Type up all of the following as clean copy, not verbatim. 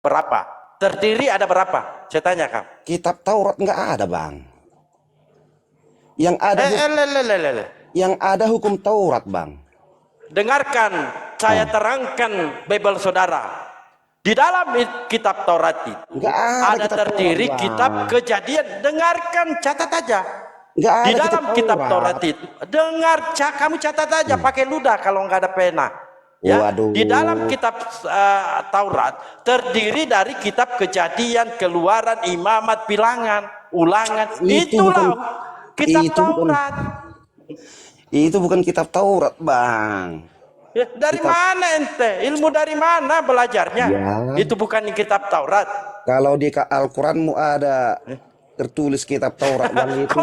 berapa? Terdiri ada berapa? Saya tanya kamu. Kitab Taurat nggak ada, Bang. Yang ada hukum Taurat, Bang. Dengarkan, saya terangkan Bible saudara. Di dalam kitab Taurat itu ada terdiri Taurat, kitab Kejadian. Dengarkan, catat aja. Di dalam kitab Taurat itu, kamu catat aja pakai ludah kalau nggak ada pena. Ya, di dalam kitab Taurat terdiri dari kitab Kejadian, Keluaran, Imamat, Bilangan, Ulangan. Itulah kitab Taurat. Itu bukan kitab Taurat, Bang. Ya, dari mana ente? Ilmu dari mana belajarnya? Ya. Itu bukan kitab Taurat. Kalau di Al-Quranmu ada tertulis kitab Taurat, Bang, itu.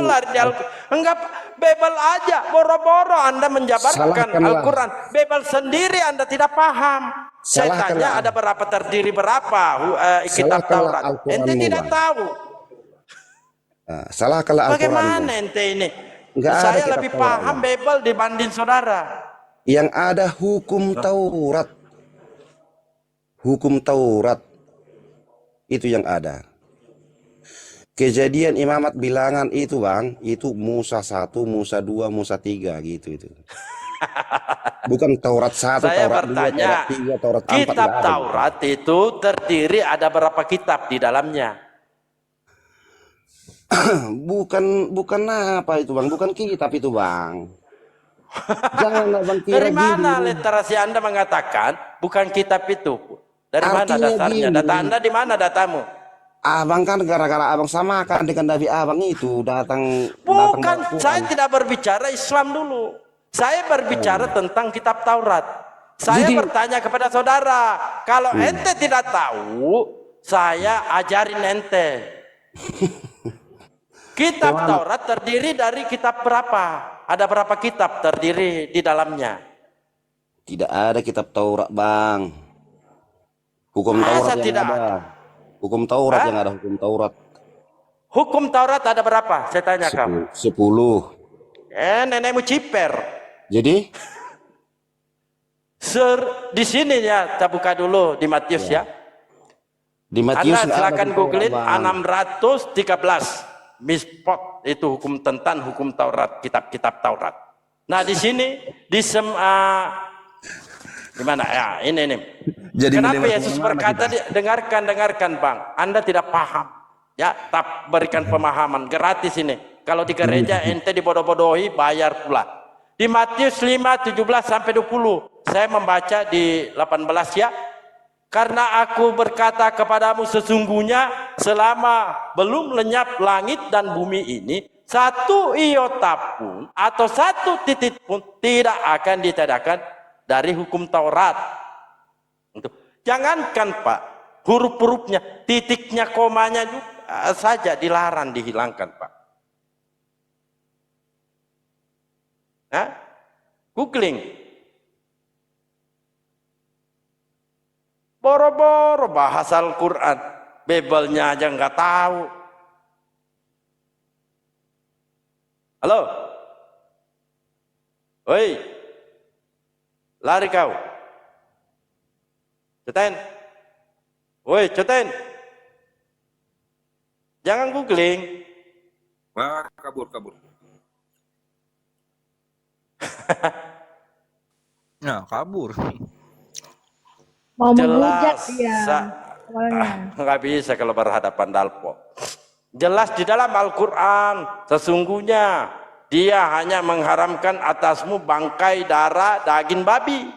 Enggak, Bible aja, boro-boro Anda menjabarkan Al-Quran. Bible sendiri Anda tidak paham. Saya tanya ada berapa terdiri berapa kitab Taurat. Ente tidak tahu. Salah kalau Al-Quran. Bagaimana ente ini? Saya lebih paham Bible dibanding saudara. Yang ada hukum Taurat. Hukum Taurat. Itu yang ada. Kejadian, Imamat, Bilangan itu, Bang, itu Musa 1, Musa 2, Musa 3 gitu itu. Bukan Taurat 1, saya Taurat bertanya, 2, Taurat 3, Taurat 4. Kitab Taurat itu terdiri ada berapa kitab di dalamnya? bukan apa itu, Bang, bukan kitab itu, Bang. Janganlah, Bang, kira dari mana literasi Anda mengatakan bukan kitab itu? Dari mana dasarnya? Data Anda di mana datamu? Abang kan gara-gara abang samakan dengan Nabi abang itu datang. Bukan, saya tidak berbicara Islam dulu. Saya berbicara tentang kitab Taurat. Saya bertanya kepada saudara, kalau ente tidak tahu, saya ajarin ente. Kitab Taurat terdiri dari kitab berapa? Ada berapa kitab terdiri di dalamnya? Tidak ada kitab Taurat, Bang. Hukum Taurat yang ada. Hukum Taurat yang ada, hukum Taurat. Hukum Taurat ada berapa? Saya tanya kamu. 10. Nenekmu ciper. Jadi? Di sini ya, kita buka dulu di Matius ya. Di Matius Anda silakan googling 613. Mispot itu hukum tentang hukum Taurat, kitab-kitab Taurat. Nah di sini di gimana ya ini. Jadi kenapa Yesus berkata, dengarkan Bang, Anda tidak paham ya, tak berikan pemahaman gratis ini. Kalau di gereja ente dibodoh-bodohi bayar pula. Di Matius 5:17 sampai 20 saya membaca di 18 ya. Karena aku berkata kepadamu, sesungguhnya selama belum lenyap langit dan bumi ini, satu iota pun atau satu titik pun tidak akan ditiadakan dari hukum Taurat. Jangankan Pak, huruf-hurufnya, titiknya, komanya juga saja dilarang, dihilangkan Pak. Nah, googling. Boro-boro bahasa Al-Quran, Bible-nya aja nggak tahu. Halo, woi, lari kau, Ceten, woi Ceten, jangan googling. Wah, kabur. Nah, kabur. Mau menghujat dia. Nggak bisa kalau berhadapan dalpo. Jelas di dalam Al-Quran, sesungguhnya dia hanya mengharamkan atasmu bangkai, darah, daging babi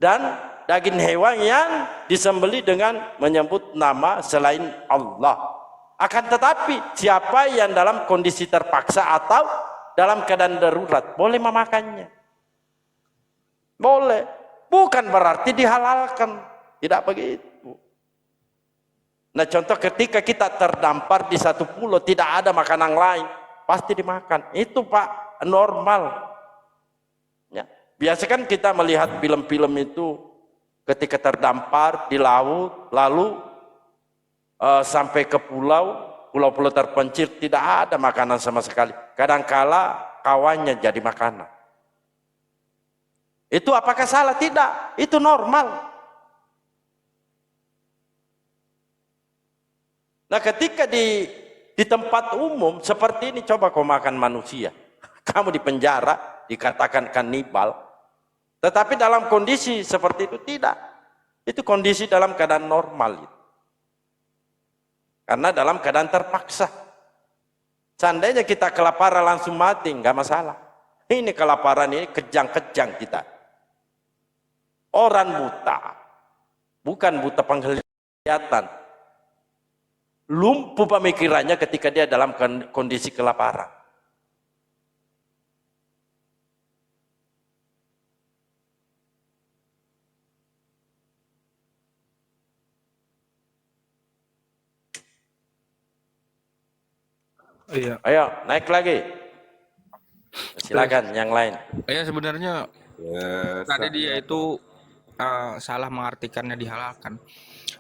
dan daging hewan yang disembelih dengan menyebut nama selain Allah. Akan tetapi siapa yang dalam kondisi terpaksa atau dalam keadaan darurat boleh memakannya. Boleh. Bukan berarti dihalalkan, tidak begitu. Nah contoh ketika kita terdampar di satu pulau, tidak ada makanan lain, pasti dimakan. Itu Pak, normal. Ya. Biasa kan kita melihat film-film itu, ketika terdampar di laut, lalu sampai ke pulau-pulau terpencil, tidak ada makanan sama sekali. Kadangkala kawannya jadi makanan. Itu apakah salah? Tidak, itu normal. Nah, ketika di tempat umum seperti ini, coba kau makan manusia. Kamu di penjara, dikatakan kanibal. Tetapi dalam kondisi seperti itu tidak. Itu kondisi dalam keadaan normal. Karena dalam keadaan terpaksa. Seandainya kita kelaparan langsung mati, nggak masalah. Ini kelaparan ini kejang-kejang kita. Orang buta, bukan buta penglihatan, lumpuh pemikirannya ketika dia dalam kondisi kelaparan. Iya. Ayo, naik lagi. Silakan yang lain. Ya sebenarnya tadi dia itu salah mengartikannya dihalalkan.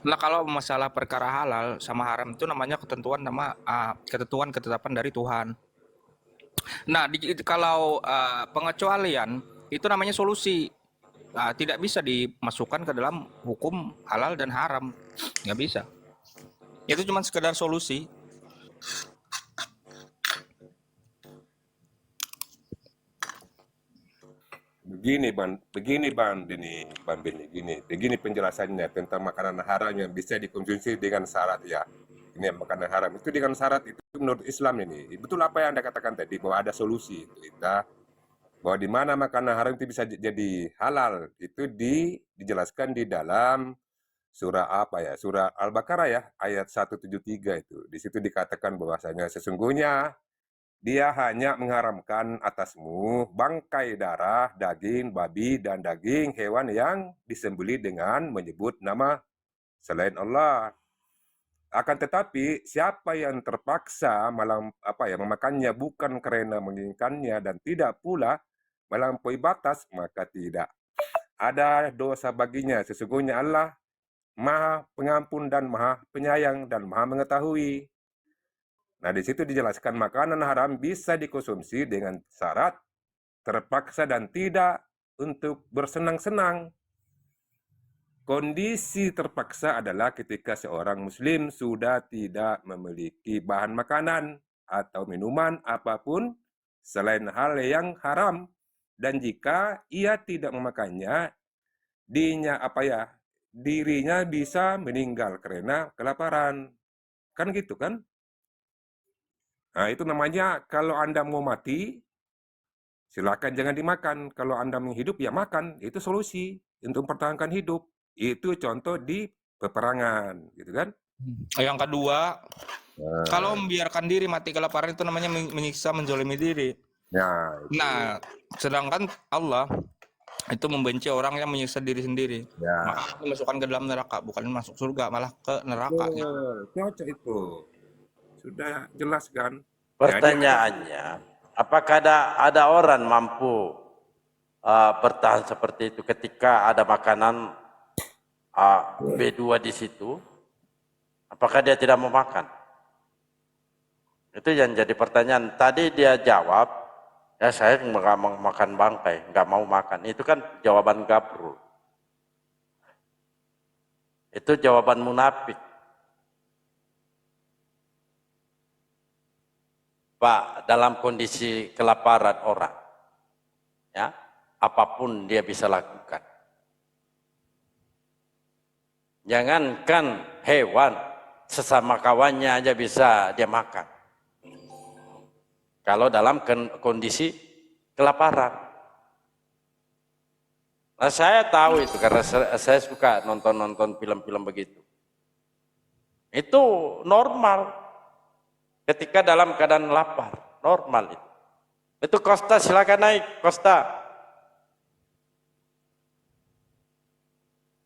Nah kalau masalah perkara halal sama haram itu namanya ketentuan ketetapan dari Tuhan. Nah kalau pengecualian itu namanya solusi. Tidak bisa dimasukkan ke dalam hukum halal dan haram, nggak bisa. Itu cuma sekedar solusi. Begini Bang Beni, begini penjelasannya tentang makanan haram yang bisa dikonsumsi dengan syarat ya. Ini makanan haram itu dengan syarat itu menurut Islam ini. Betul apa yang Anda katakan tadi bahwa ada solusi itu kita bahwa di mana makanan haram itu bisa jadi halal itu dijelaskan di dalam surah apa ya? Surah Al-Baqarah ya, ayat 173 itu. Di situ dikatakan bahwasanya sesungguhnya dia hanya mengharamkan atasmu bangkai darah, daging babi, dan daging hewan yang disembelih dengan menyebut nama selain Allah. Akan tetapi, siapa yang terpaksa memakannya bukan karena menginginkannya dan tidak pula melampaui batas, maka tidak ada dosa baginya. Sesungguhnya Allah Maha Pengampun dan Maha Penyayang dan Maha Mengetahui. Nah, di situ dijelaskan makanan haram bisa dikonsumsi dengan syarat terpaksa dan tidak untuk bersenang-senang. Kondisi terpaksa adalah ketika seorang muslim sudah tidak memiliki bahan makanan atau minuman apapun selain hal yang haram, dan jika ia tidak memakannya, dirinya bisa meninggal karena kelaparan. Kan gitu kan? Nah, itu namanya kalau Anda mau mati, silakan jangan dimakan. Kalau Anda mau hidup, ya makan. Itu solusi untuk mempertahankan hidup. Itu contoh di peperangan, gitu kan? Yang kedua, Nah, kalau membiarkan diri mati kelaparan itu namanya menyiksa, menzolimi diri. itu. Nah, sedangkan Allah itu membenci orang yang menyiksa diri sendiri. Ya. Maka dimasukkan ke dalam neraka, bukan masuk surga, malah ke neraka. Cocok itu. Sudah jelas kan? Pertanyaannya, apakah ada orang mampu bertahan seperti itu ketika ada makanan B2 di situ? Apakah dia tidak mau makan? Itu yang jadi pertanyaan. Tadi dia jawab, ya saya nggak mau makan bangkai, nggak mau makan. Itu kan jawaban gabrul. Itu jawaban munafik. Pak, dalam kondisi kelaparan orang, ya, apapun dia bisa lakukan. Jangankan hewan, sesama kawannya aja bisa dia makan. Kalau dalam kondisi kelaparan. Nah, saya tahu itu karena saya suka nonton film-film begitu. Itu normal. Ketika dalam keadaan lapar, normal itu. Itu Costa, silakan naik, Costa.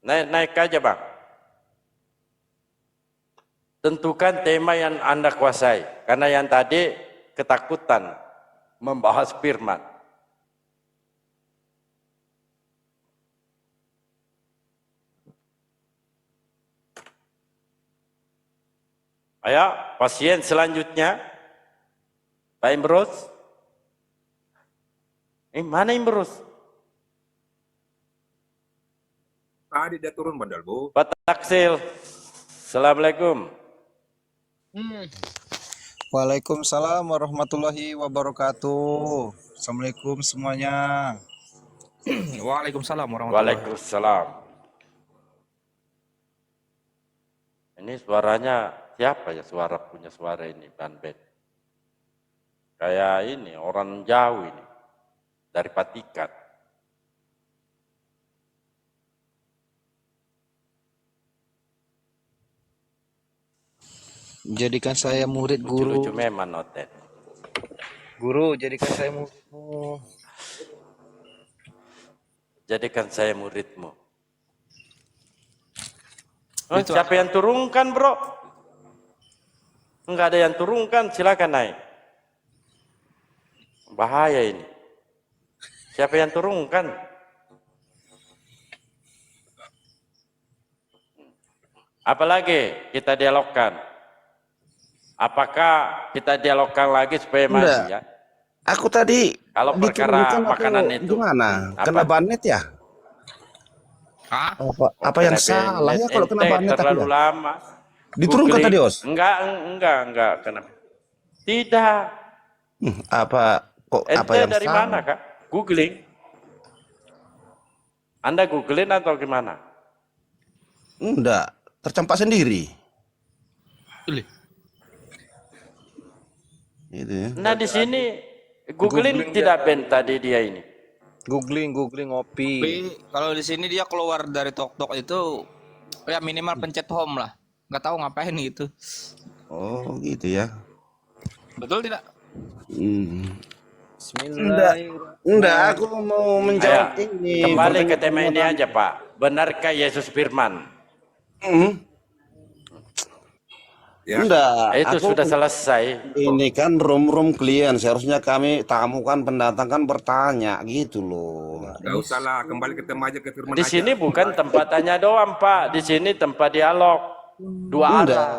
Naik aja Bang. Tentukan tema yang Anda kuasai, karena yang tadi ketakutan membahas firman. Ayo, pasien selanjutnya, Pak Imrus. Mana Imrus? Tadi dia turun bandal, Bu. Pak Taksil, Assalamualaikum. Waalaikumsalam warahmatullahi wabarakatuh. Assalamualaikum semuanya. Waalaikumsalam warahmatullahi. Waalaikumsalam. Ini suaranya siapa ya, punya suara ini Ban Ben? Kayak ini orang jauh ini dari Patikan. Jadikan saya murid guru. Lucu-lucu memang Noten. Guru, jadikan saya muridmu. Jadikan saya muridmu. Oh, siapa yang turunkan, bro? Enggak ada yang turunkan, silakan naik. Bahaya ini. Siapa yang turunkan? Apalagi kita dialogkan. Apakah kita dialogkan lagi supaya maju ya? Aku tadi Kalau perkara makanan itu gimana? apa? Kena banet ya? Hah? Apa yang salah ya kalau kena banet aku terlalu ya? lama. Diturunkan tadi, Os? Enggak, kenapa? Tidak. Apa Ente yang dari salah? mana, Kak? Googling. Anda googling atau gimana? Enggak, tercampak sendiri. Gitu ya. Nah di sini googling tidak ben tadi dia ini. Googling ngopi. Tapi kalau di sini dia keluar dari TokTok itu ya minimal pencet home lah. Nggak tahu ngapain gitu. Oh, gitu ya. Betul tidak? Enggak, aku mau menjawab Ayo, ini. kembali ke tema ini aja Pak. Benarkah Yesus firman? Ya. Enggak, Itu aku sudah selesai. ini kan room klien, seharusnya kami tamu kan pendatang kan bertanya gitu loh. Gak usah lah, kembali ke tema aja, ke firman Di aja. sini bukan tempat tanya doang Pak. Di sini tempat dialog. Dua arah. Enggak.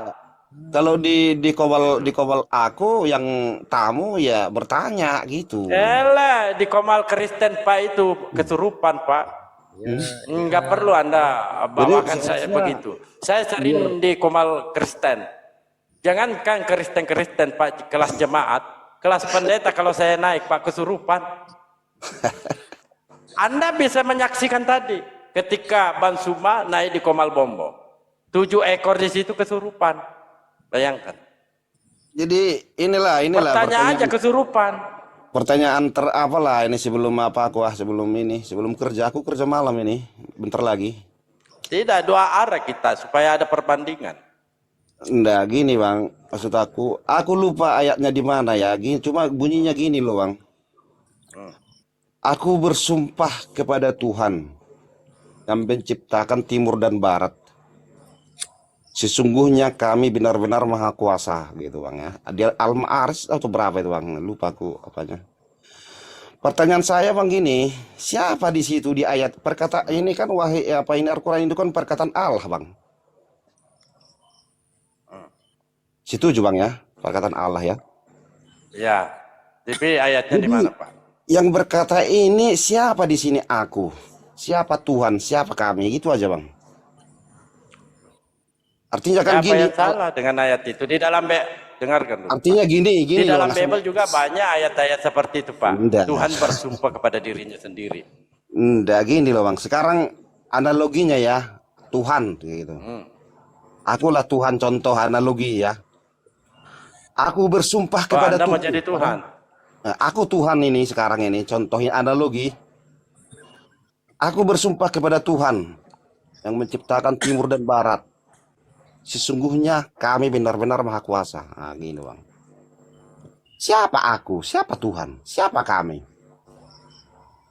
Kalau di kowal aku yang tamu ya bertanya gitu. Elah, di Komal Kristen Pak itu kesurupan Pak. Enggak perlu Anda bawakan saya begitu. Saya sering di Komal Kristen. Jangankan Kristen Pak, di kelas jemaat, kelas pendeta kalau saya naik Pak kesurupan. Anda bisa menyaksikan tadi ketika Ban Suma naik di Komal Bombo. 7 ekor di situ kesurupan. Bayangkan. Jadi inilah Pertanyaan aja kesurupan. pertanyaan apalah ini sebelum kerja aku kerja malam ini bentar lagi. Tidak, dua arah kita supaya ada perbandingan. Enggak gini Bang, maksud aku lupa ayatnya di mana ya. Gini, cuma bunyinya gini loh Bang. Aku bersumpah kepada Tuhan yang menciptakan timur dan barat. Sesungguhnya kami benar-benar maha kuasa gitu Bang ya. Dia Al-Ma'arij atau berapa itu Bang? Lupa aku apanya. Pertanyaan saya Bang gini, siapa di situ di ayat perkataan ini kan ini Al-Qur'an itu kan perkataan Allah Bang. Setuju Bang ya, perkataan Allah ya. Ya, tapi ayatnya di mana Pak? Yang berkata ini siapa di sini aku? Siapa Tuhan? Siapa kami? Gitu aja Bang. Artinya kan Apa gini. yang salah dengan ayat itu? Di dalam dengarkan dulu. Artinya gini Di dalam loh, Bible juga banyak ayat-ayat seperti itu Pak. Enggak. Tuhan bersumpah kepada dirinya sendiri. Enggak gini loh Bang. Sekarang analoginya ya Tuhan gitu. Akulah Tuhan, contoh analogi ya. Aku bersumpah kepada Anda mau Tuhan. jadi Tuhan. Nah, aku Tuhan ini sekarang ini contohin analogi. Aku bersumpah kepada Tuhan yang menciptakan timur dan barat. Sesungguhnya kami benar-benar maha kuasa. Nah, gini Bang. Siapa aku? Siapa Tuhan? Siapa kami?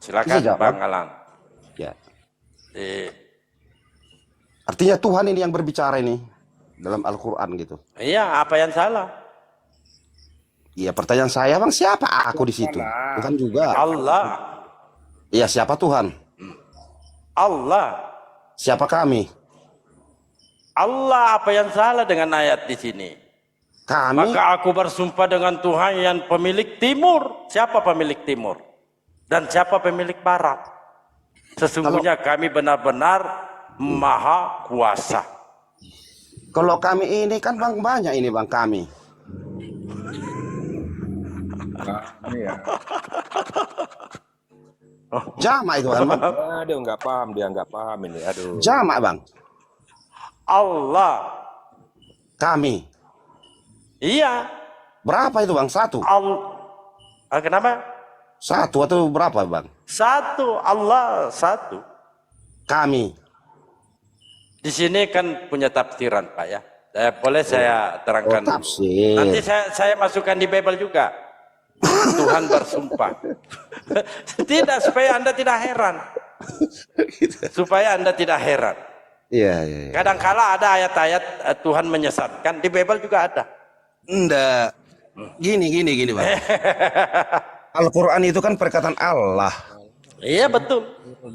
Silakan Bisa jawab? Bang Alang. Ya. Eh, Artinya Tuhan ini yang berbicara ini dalam Al-Quran gitu. Iya, apa yang salah? Iya, pertanyaan saya Bang, siapa aku di situ? Tuhan juga. Allah. Iya, siapa Tuhan? Allah. Siapa kami? Allah, apa yang salah dengan ayat di sini? Kami. Maka aku bersumpah dengan Tuhan yang pemilik timur. Siapa pemilik timur? Dan siapa pemilik barat? Sesungguhnya kami benar-benar maha kuasa. Kalau kami ini kan bang banyak ini bang kami. Nah, ini ya. Jamak itu kan bang. Dia nggak paham ini. Aduh. Jamak bang. Allah. Kami. Iya. Berapa itu bang? Satu. Kenapa? Satu atau berapa bang? Satu. Allah satu. Kami. Di sini kan punya tafsiran Pak ya. Boleh saya terangkan dulu. Tafsir. Nanti saya masukkan di Bible juga. Tuhan bersumpah. Tidak, supaya Anda tidak heran. Supaya Anda tidak heran. Iya. Kadangkala ada ayat-ayat Tuhan menyesatkan, di Bible juga ada. Enggak. Gini bang. Al-Quran itu kan perkataan Allah. Iya betul.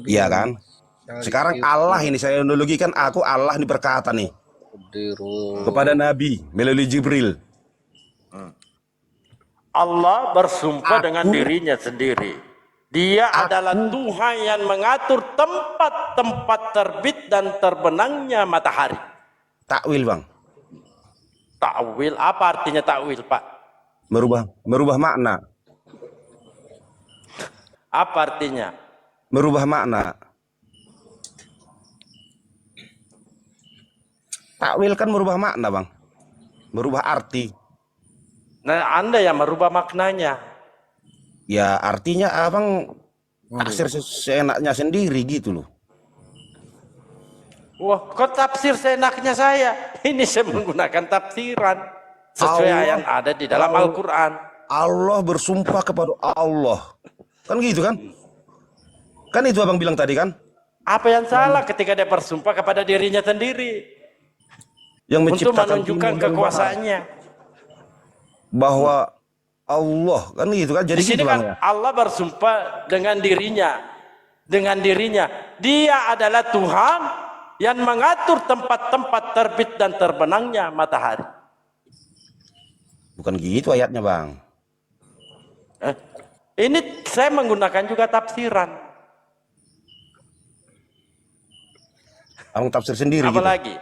Iya kan? Sekarang Allah ini saya analogikan aku Allah ini berkata nih kepada Nabi melalui Jibril. Allah bersumpah dengan dirinya sendiri. Dia adalah Tuhan yang mengatur tempat-tempat terbit dan terbenamnya matahari. Takwil bang. Takwil, apa artinya takwil Pak? Merubah makna. Apa artinya? Merubah makna. Takwil kan merubah makna bang. Merubah arti. Nah Anda yang merubah maknanya. Ya artinya abang tafsir seenaknya sendiri gitu loh. Wah, kok tafsir seenaknya saya? Ini saya menggunakan tafsiran sesuai yang ada di dalam Al-Quran. Allah bersumpah kepada Allah. Kan gitu kan? Kan itu abang bilang tadi kan? Apa yang salah ketika dia bersumpah kepada dirinya sendiri? Yang Untuk menciptakan menunjukkan timur dan barat. kekuasaannya. Bahwa Allah kan gitu kan? Jadi Di sini gitu kan bang ya? Allah bersumpah dengan dirinya. Dengan dirinya. Dia adalah Tuhan yang mengatur tempat-tempat terbit dan terbenamnya matahari. Bukan gitu ayatnya bang. Ini saya menggunakan juga tafsiran. Abang tafsir sendiri Apa gitu. lagi?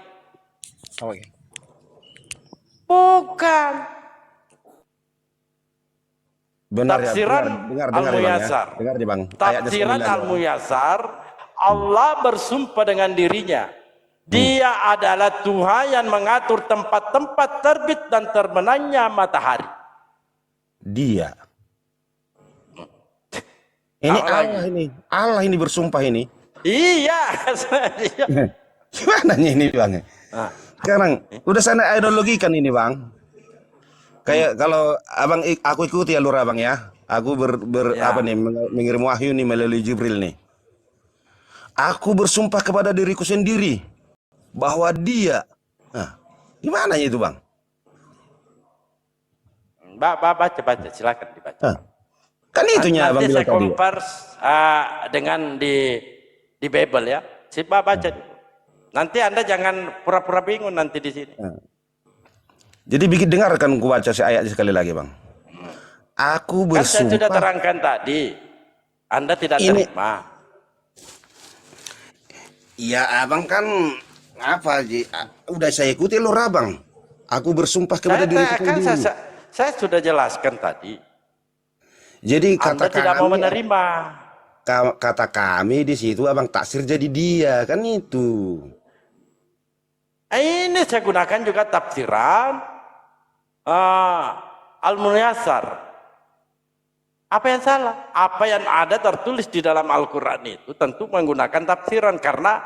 Bukan. Benar Tafsiran ya, dengar Al-Muyassar. ya. Dengar ya bang. Tafsiran Al-Muyassar, Allah bersumpah dengan dirinya. Dia adalah Tuhan yang mengatur tempat-tempat terbit dan terbenamnya matahari. Dia. Ini Allah ini bersumpah ini. Iya. Gimana ini bang? Sekarang udah saya ideologikan ini bang. Kayak kalau abang aku ikuti alur abang ya. Aku apa nih mengirim wahyu nih melalui Jibril nih. Aku bersumpah kepada diriku sendiri bahwa dia. Nah, gimana itu bang? Baca, silakan dibaca. Kan itunya abang Nanti bilang saya tadi. compare dengan di Bible ya. Coba baca. Nanti Anda jangan pura-pura bingung nanti di sini. Jadi bikin dengarkan ku baca si ayat sekali lagi bang. Aku Kan saya bersumpah. sudah terangkan tadi. Anda tidak terima. Iya abang kan apa Ji? Udah saya ikuti lur abang. Aku bersumpah kepada diriku sendiri. Saya sudah jelaskan tadi. Jadi Anda kata tidak mau kami, menerima. kata kami di situ abang taksir jadi dia kan itu. Ini saya gunakan juga tafsiran Al-Muyassar. Apa yang salah? Apa yang ada tertulis di dalam Al-Quran itu tentu menggunakan tafsiran karena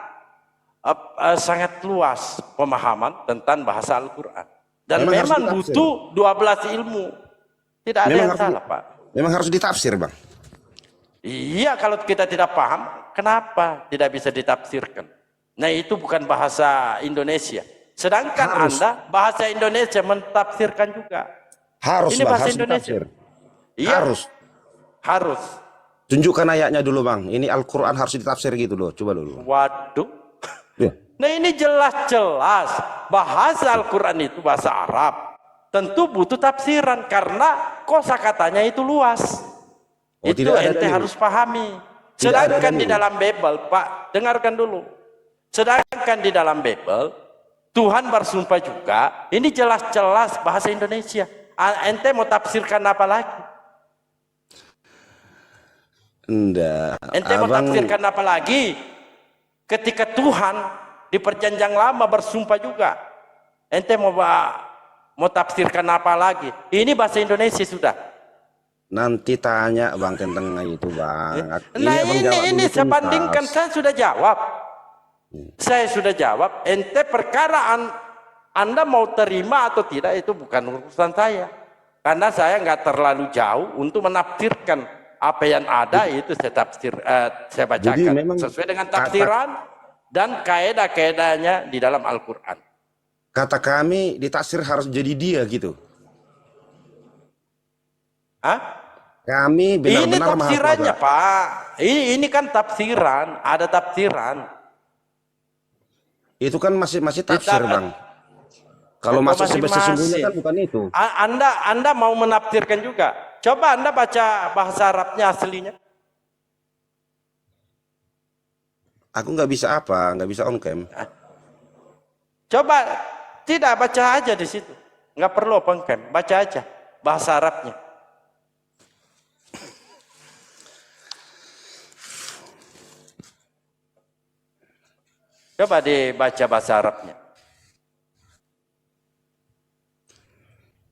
sangat luas pemahaman tentang bahasa Al-Quran. Dan memang butuh 12 ilmu. Tidak ada yang salah Pak. Memang harus ditafsir bang. Iya, kalau kita tidak paham, kenapa tidak bisa ditafsirkan? Nah itu bukan bahasa Indonesia. Sedangkan Anda bahasa Indonesia mentafsirkan juga. Harus ini bang, bahasa harus Indonesia. ditafsir. Iya, Harus. Tunjukkan ayatnya dulu bang. Ini Al-Quran harus ditafsir gitu loh. Coba dulu. Waduh. Ya. Nah ini jelas-jelas bahasa Al-Quran itu bahasa Arab. Tentu butuh tafsiran karena kosakatanya itu luas. Oh, itu ente harus pahami. Sedangkan di dalam Bible, Pak, dengarkan dulu. Sedangkan di dalam Bible Tuhan bersumpah juga. Ini jelas-jelas bahasa Indonesia. Ente mau tafsirkan apa lagi? Enggak. Ente mau tafsirkan apa lagi? Ketika Tuhan di perjanjian lama bersumpah juga. Ente mau tafsirkan apa lagi? Ini bahasa Indonesia sudah. Nanti tanya Bang tentang itu Bang. Nah Abang jawab ini dulu saya bandingkan, tuntas. saya sudah jawab. Saya sudah jawab. Ente perkara Anda mau terima atau tidak itu bukan urusan saya. Karena saya nggak terlalu jauh untuk menafsirkan apa yang ada itu saya bacakan memang sesuai dengan tafsiran dan kaedah-kaedahnya di dalam Al-Quran. Kata kami ditaksir harus jadi dia gitu. Hah? Kami Ini benar-benar Maha tafsirannya Kuasa. Pak. Ini kan tafsiran, ada tafsiran. Itu kan masih tafsir Kita- Bang. Kalau masuk masing-masing. sesungguhnya kan bukan itu. Anda mau menafsirkan juga. Coba Anda baca bahasa Arabnya aslinya. Aku nggak bisa nggak bisa on cam. Coba tidak baca aja di situ. Nggak perlu open cam, baca aja bahasa Arabnya. Coba dibaca bahasa Arabnya.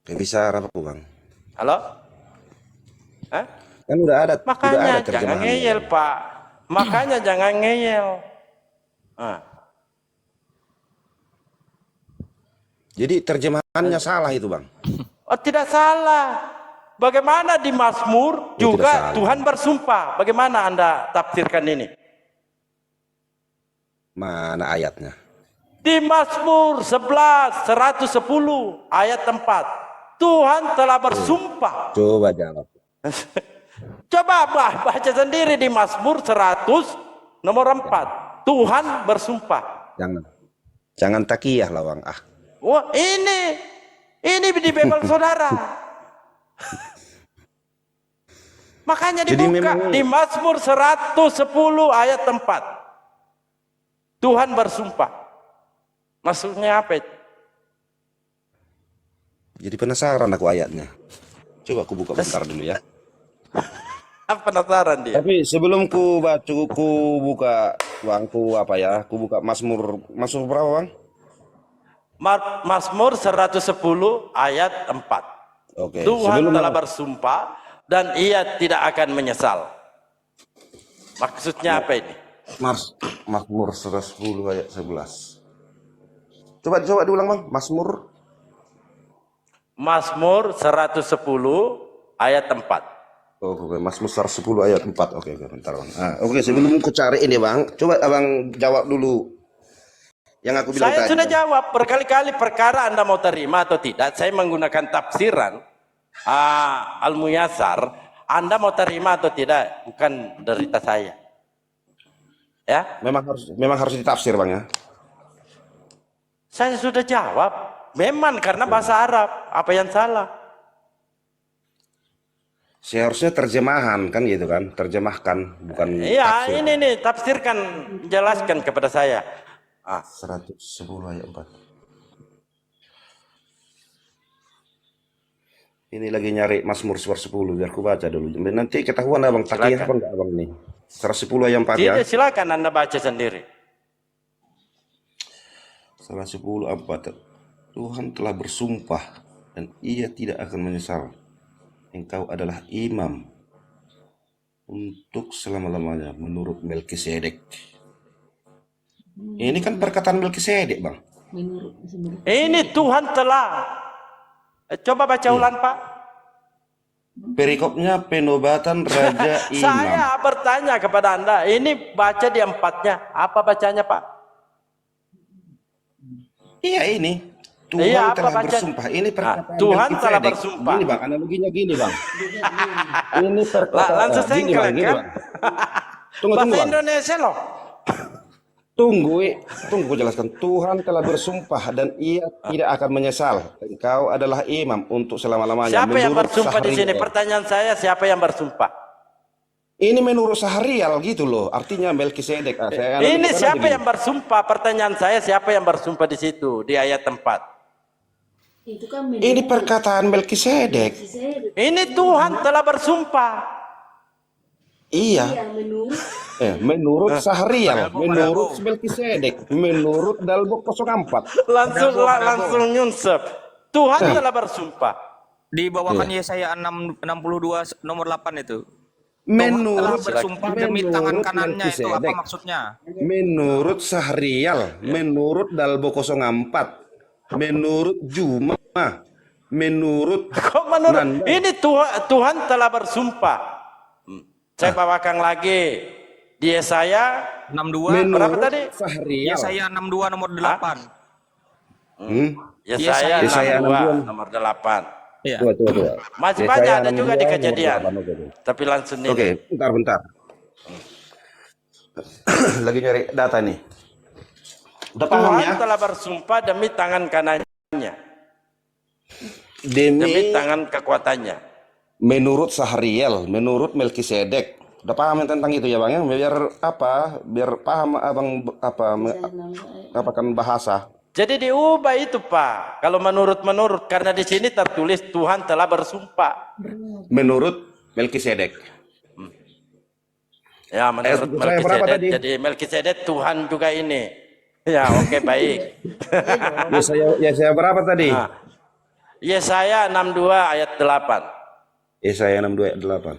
Nggak bisa Arab aku Bang. Halo? Hah? Kan udah ada Makanya jangan terjemahannya. ngeyel Pak. Makanya jangan ngeyel. Ah. Jadi terjemahannya salah itu Bang. Oh tidak salah. Bagaimana di Mazmur tidak juga salah. Tuhan bersumpah. Bagaimana Anda tafsirkan ini? Mana ayatnya? Di Mazmur 110 ayat 4. Tuhan telah bersumpah. Coba jawab. Coba baca sendiri di Mazmur 100 nomor 4. Tuhan bersumpah. Jangan takiyah lah Bang. Wah, ini di Bible saudara. Makanya Jadi dibuka memang- di Mazmur 110 ayat 4. Tuhan bersumpah. Maksudnya apa itu? Jadi penasaran aku ayatnya. Coba aku buka bentar dulu ya. Apa penasaran dia? Tapi sebelum ku buka Bang, ku buka Mazmur berapa Bang? Mazmur 110 ayat 4. Oke. Tuhan sebelum telah bersumpah dan ia tidak akan menyesal. Maksudnya apa ini? Mazmur 110 ayat 11. Coba diulang Bang. Mazmur 110 ayat 4. Oh, oke. Mazmur 110 ayat 4. Oke, bentar Bang. Oke, sebelum ku cari ini Bang, coba Abang jawab dulu yang aku bilang Saya tadi. sudah Bang. jawab berkali-kali perkara Anda mau terima atau tidak. Saya menggunakan tafsiran Al-Muyassar. Anda mau terima atau tidak bukan derita saya. Ya, Memang harus ditafsir Bang ya. saya sudah jawab. Memang karena bahasa Arab. Apa yang salah? Seharusnya terjemahan kan gitu kan, terjemahkan bukan Iya, tafsir. ini nih tafsirkan, jelaskan kepada saya. 110 ayat 4. Ini lagi nyari Mazmur 110 biar ku baca dulu. Nanti ketahuan Abang takiyah Silakan. apa enggak Abang nih. 110 ayat 4 ya. Tidak, silakan Anda baca sendiri. 110 ayat 4. Tuhan telah bersumpah dan ia tidak akan menyesal. Engkau adalah imam untuk selama-lamanya menurut Melkisedek. Ini kan perkataan Melkisedek, Bang. Ini Tuhan telah. Coba baca ulang Pak. Perikopnya penobatan Raja Imam. Saya bertanya kepada Anda, ini baca di 4-nya. Apa bacanya Pak? Iya ini. Tuhan Iya, apa telah baca? bersumpah. Ini perkataan Tuhan Melkisedek. telah bersumpah. Gini Bang, analoginya gini Bang. Ini perkataan. Langsung saya Gini Bang, gini kan? Bang. Tunggu Bahasa Bang. Indonesia loh. Tunggu ku jelaskan. Tuhan telah bersumpah dan ia tidak akan menyesal. Engkau adalah imam untuk selama-lamanya. Siapa yang Menurut bersumpah di sini? Syahriat. Pertanyaan saya, siapa yang bersumpah? Ini menurut Sahrial gitu loh. Artinya Melkisedek. Saya Ini bukan siapa begini. yang bersumpah? Pertanyaan saya, siapa yang bersumpah di situ di ayat 4? Itu kan Ini perkataan Melkisedek. Ini Tuhan telah bersumpah. Iya. menurut Menurut Sahrial, menurut Melkisedek, menurut Dalbok 04. Langsung nyunsep. Tuhan telah bersumpah. Dibawakan Yesaya 62 nomor 8 itu. Tuhan telah Menurut bersumpah demi tangan menurut kanannya, itu apa Melkisedek. maksudnya? Menurut Sahrial, menurut Dalbo 04, menurut Juma, menurut Kok menurut Nanda. ini Tuhan telah bersumpah. Saya bawakan lagi di Yesaya 62 berapa menurut tadi? Sahrial. Yesaya 62 nomor 8. Yesaya Yesaya 62 nomor 8. Iya. Tua. Masih Yesaya banyak ada 62 juga di nomor Kejadian. 8, oke. Tapi langsung ini. Oke, bentar. Lagi nyari data nih. Udah paham Tuhan ya? telah bersumpah demi tangan kanannya, Demi demi tangan kekuatannya. menurut Sahriel, menurut Melkisedek. Udah paham tentang itu ya Bang ya? Biar apa? Biar paham Abang apa kan bahasa. Jadi diubah itu Pak. Kalau menurut karena di sini tertulis Tuhan telah bersumpah. Menurut Melkisedek. Ya menurut saya berapa Melkisedek. tadi? Jadi Melkisedek Tuhan juga ini. Ya oke baik. Yesaya berapa tadi? Nah, Yesaya 62 ayat 8. Yesaya 62 ayat 8.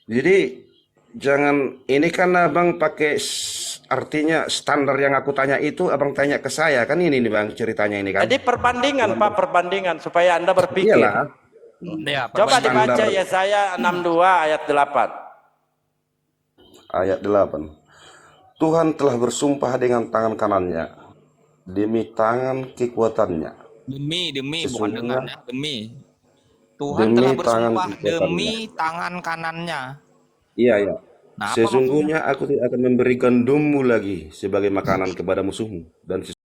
Jadi jangan ini kan Abang pakai artinya standar yang aku tanya itu Abang tanya ke saya kan ini nih Bang ceritanya ini kan. Jadi perbandingan Pak, perbandingan supaya Anda berpikir. Iyalah. Ya, Coba dibaca Standar. Yesaya 62 ayat 8. Ayat 8. Tuhan telah bersumpah dengan tangan kanannya demi tangan kekuatannya. demi bukan Sesungguhnya- dengan ya, demi. Tuhan Demi telah tangan bersumpah kekuatannya. demi tangan kanannya. Iya, iya. Nah, apa Sesungguhnya aku tidak akan memberi gandummu lagi sebagai makanan kepada musuhmu dan